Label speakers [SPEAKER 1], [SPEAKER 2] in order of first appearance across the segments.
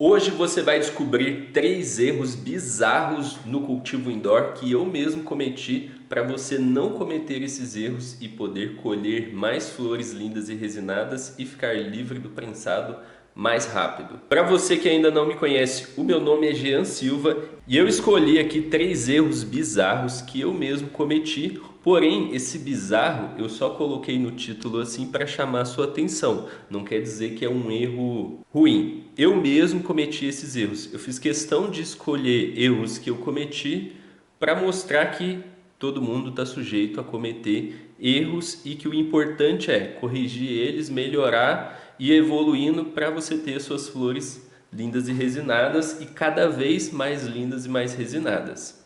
[SPEAKER 1] Hoje você vai descobrir 3 erros bizarros no cultivo indoor que eu mesmo cometi para você não cometer esses erros e poder colher mais flores lindas e resinadas e ficar livre do prensado mais rápido. Para você que ainda não me conhece, o meu nome é Jean Silva e eu escolhi aqui 3 erros bizarros que eu mesmo cometi. Porém, esse bizarro eu só coloquei no título assim para chamar a sua atenção. Não quer dizer que é um erro ruim. Eu mesmo cometi esses erros. Eu fiz questão de escolher erros que eu cometi para mostrar que todo mundo está sujeito a cometer erros e que o importante é corrigir eles, melhorar e evoluindo para você ter suas flores lindas e resinadas e cada vez mais lindas e mais resinadas.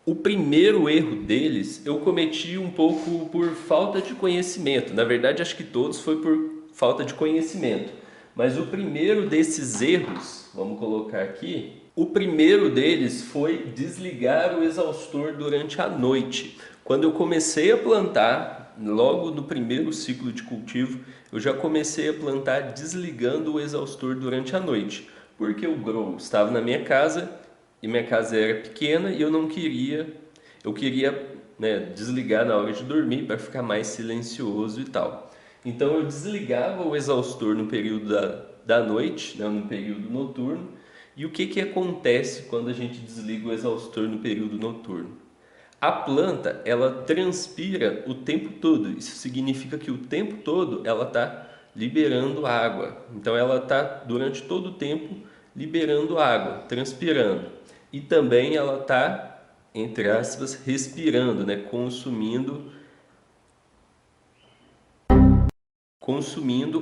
[SPEAKER 1] O primeiro erro deles eu cometi um pouco por falta de conhecimento. Na verdade, acho que todos foi por falta de conhecimento. Mas o primeiro desses erros, vamos colocar aqui, o primeiro deles foi desligar o exaustor durante a noite. Quando eu comecei a plantar, logo no primeiro ciclo de cultivo, eu já comecei a plantar desligando o exaustor durante a noite, porque o grow estava na minha casa e minha casa era pequena e eu queria, né, desligar na hora de dormir para ficar mais silencioso e tal. Então eu desligava o exaustor no período da noite, né, no período noturno. E o que acontece quando a gente desliga o exaustor no período noturno? A planta, ela transpira o tempo todo. Isso significa que o tempo todo ela está liberando água. Então ela está durante todo o tempo liberando água, transpirando. E também ela está, entre aspas, respirando, né? Consumindo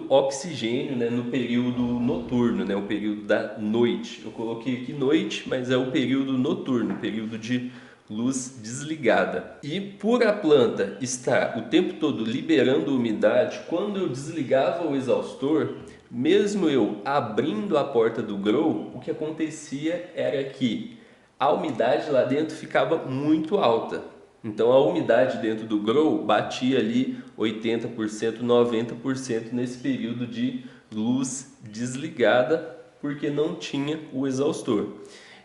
[SPEAKER 1] oxigênio, né, no período noturno, né, o período da noite. Eu coloquei aqui noite, mas é o período noturno, período de luz desligada. E por a planta estar o tempo todo liberando umidade, quando eu desligava o exaustor, mesmo eu abrindo a porta do grow, o que acontecia era que a umidade lá dentro ficava muito alta. Então a umidade dentro do grow batia ali 80%, 90% nesse período de luz desligada, porque não tinha o exaustor.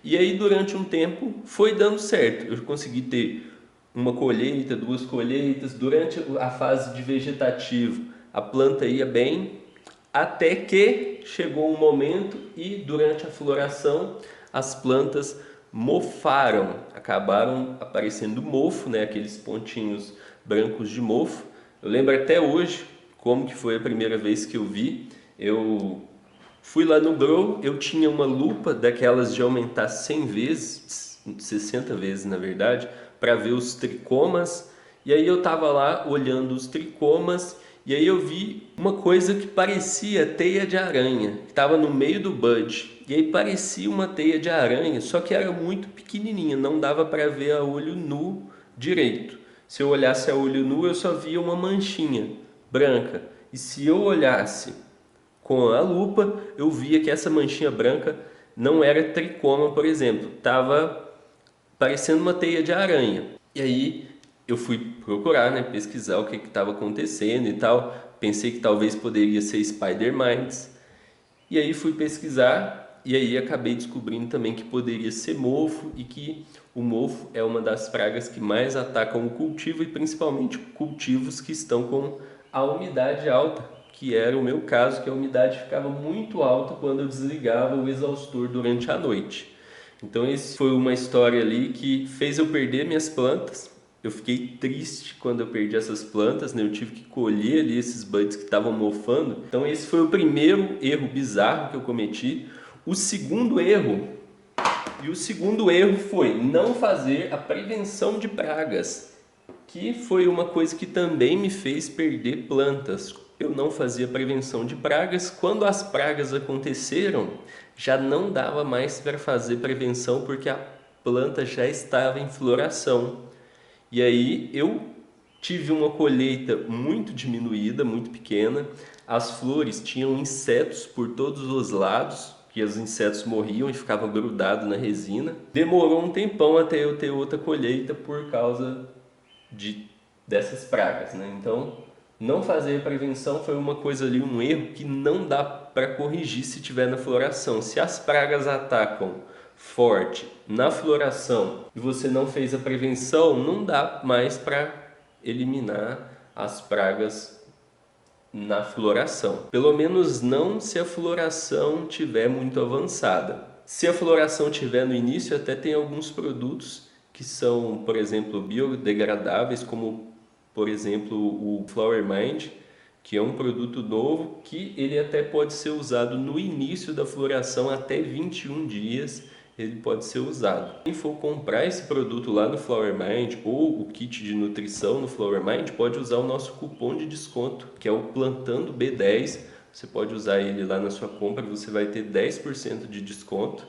[SPEAKER 1] E aí durante um tempo foi dando certo. Eu consegui ter uma colheita, 2 colheitas. Durante a fase de vegetativo, a planta ia bem, até que chegou um momento e durante a floração as plantas mofaram, acabaram aparecendo mofo, né? Aqueles pontinhos brancos de mofo. Eu lembro até hoje como que foi a primeira vez que eu vi. Eu fui lá no grow, eu tinha uma lupa daquelas de aumentar 100 vezes, 60 vezes na verdade, para ver os tricomas. E aí eu tava lá olhando os tricomas e aí eu vi uma coisa que parecia teia de aranha, que estava no meio do bud. E aí parecia uma teia de aranha, só que era muito pequenininha, não dava para ver a olho nu direito. Se eu olhasse a olho nu, eu só via uma manchinha branca. E se eu olhasse com a lupa, eu via que essa manchinha branca não era tricoma, por exemplo, estava parecendo uma teia de aranha. E aí eu fui procurar, né, pesquisar o que estava acontecendo e tal. Pensei que talvez poderia ser spider mites. E aí fui pesquisar e aí acabei descobrindo também que poderia ser mofo e que o mofo é uma das pragas que mais atacam o cultivo e principalmente cultivos que estão com a umidade alta, que era o meu caso, que a umidade ficava muito alta quando eu desligava o exaustor durante a noite. Então esse foi uma história ali que fez eu perder minhas plantas. Eu fiquei triste quando eu perdi essas plantas, né? Eu tive que colher ali esses buds que estavam mofando. Então esse foi o primeiro erro bizarro que eu cometi. O segundo erro, e o segundo erro foi não fazer a prevenção de pragas, que foi uma coisa que também me fez perder plantas. Eu não fazia prevenção de pragas. Quando as pragas aconteceram, já não dava mais para fazer prevenção porque a planta já estava em floração. E aí eu tive uma colheita muito diminuída, muito pequena. As flores tinham insetos por todos os lados, que os insetos morriam e ficavam grudados na resina. Demorou um tempão até eu ter outra colheita por causa de dessas pragas, né? Então, não fazer prevenção foi uma coisa ali, um erro que não dá para corrigir se tiver na floração. Se as pragas atacam forte na floração e você não fez a prevenção, não dá mais para eliminar as pragas na floração. Pelo menos não se a floração tiver muito avançada. Se a floração tiver no início, até tem alguns produtos que são, por exemplo, biodegradáveis, como por exemplo o Flower Mind, que é um produto novo que ele até pode ser usado no início da floração, até 21 dias ele pode ser usado. Quem for comprar esse produto lá no Flower Mind ou o kit de nutrição no Flower Mind pode usar o nosso cupom de desconto, que é o Plantando B10. Você pode usar ele lá na sua compra e você vai ter 10% de desconto.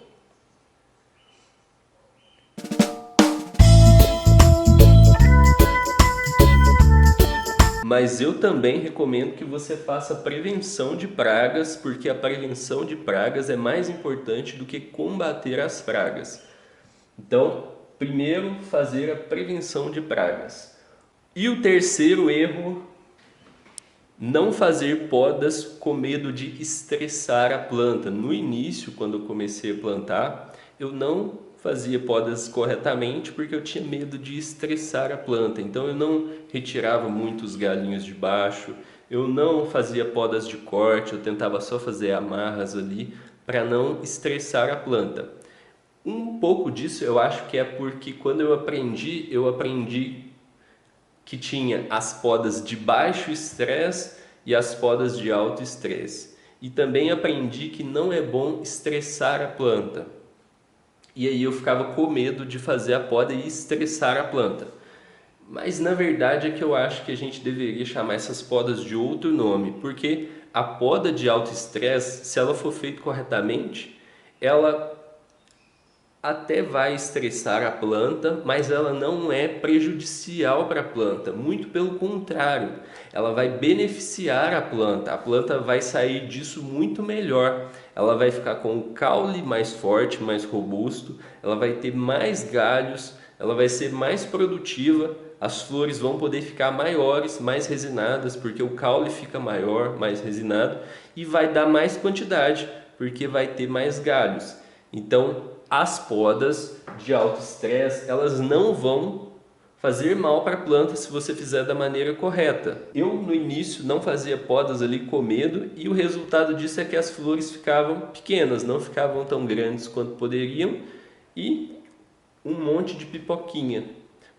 [SPEAKER 1] Mas eu também recomendo que você faça prevenção de pragas, porque a prevenção de pragas é mais importante do que combater as pragas. Então, primeiro fazer a prevenção de pragas. E o terceiro erro, não fazer podas com medo de estressar a planta. No início, quando eu comecei a plantar, eu não fazia podas corretamente porque eu tinha medo de estressar a planta. Então eu não retirava muitos galhinhos de baixo, eu não fazia podas de corte, eu tentava só fazer amarras ali para não estressar a planta. Um pouco disso eu acho que é porque quando eu aprendi que tinha as podas de baixo estresse e as podas de alto estresse. E também aprendi que não é bom estressar a planta. E aí eu ficava com medo de fazer a poda e estressar a planta. Mas na verdade é que eu acho que a gente deveria chamar essas podas de outro nome, porque a poda de alto estresse, se ela for feita corretamente, ela até vai estressar a planta, mas ela não é prejudicial para a planta, muito pelo contrário, ela vai beneficiar a planta vai sair disso muito melhor, ela vai ficar com o caule mais forte, mais robusto, ela vai ter mais galhos, ela vai ser mais produtiva, as flores vão poder ficar maiores, mais resinadas, porque o caule fica maior, mais resinado, e vai dar mais quantidade, porque vai ter mais galhos. Então, as podas de alto estresse, elas não vão fazer mal para a planta se você fizer da maneira correta. Eu, no início, não fazia podas ali com medo e o resultado disso é que as flores ficavam pequenas, não ficavam tão grandes quanto poderiam e um monte de pipoquinha.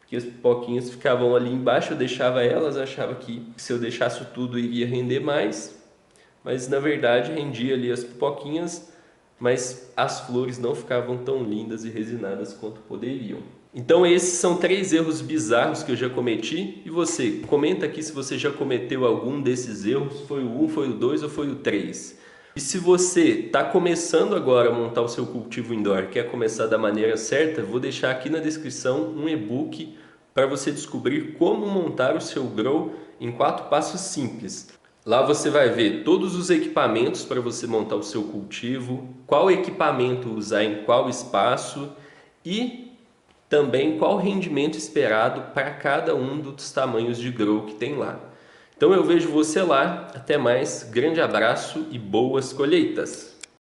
[SPEAKER 1] Porque as pipoquinhas ficavam ali embaixo, eu deixava elas, achava que se eu deixasse tudo iria render mais, mas na verdade rendia ali as pipoquinhas, mas as flores não ficavam tão lindas e resinadas quanto poderiam. Então esses são 3 erros bizarros que eu já cometi. E você, comenta aqui se você já cometeu algum desses erros. Foi o 1, foi o 2 ou foi o 3? E se você está começando agora a montar o seu cultivo indoor, quer começar da maneira certa, vou deixar aqui na descrição um e-book para você descobrir como montar o seu grow em 4 passos simples. Lá você vai ver todos os equipamentos para você montar o seu cultivo, qual equipamento usar em qual espaço e também qual rendimento esperado para cada um dos tamanhos de grow que tem lá. Então eu vejo você lá, até mais, grande abraço e boas colheitas!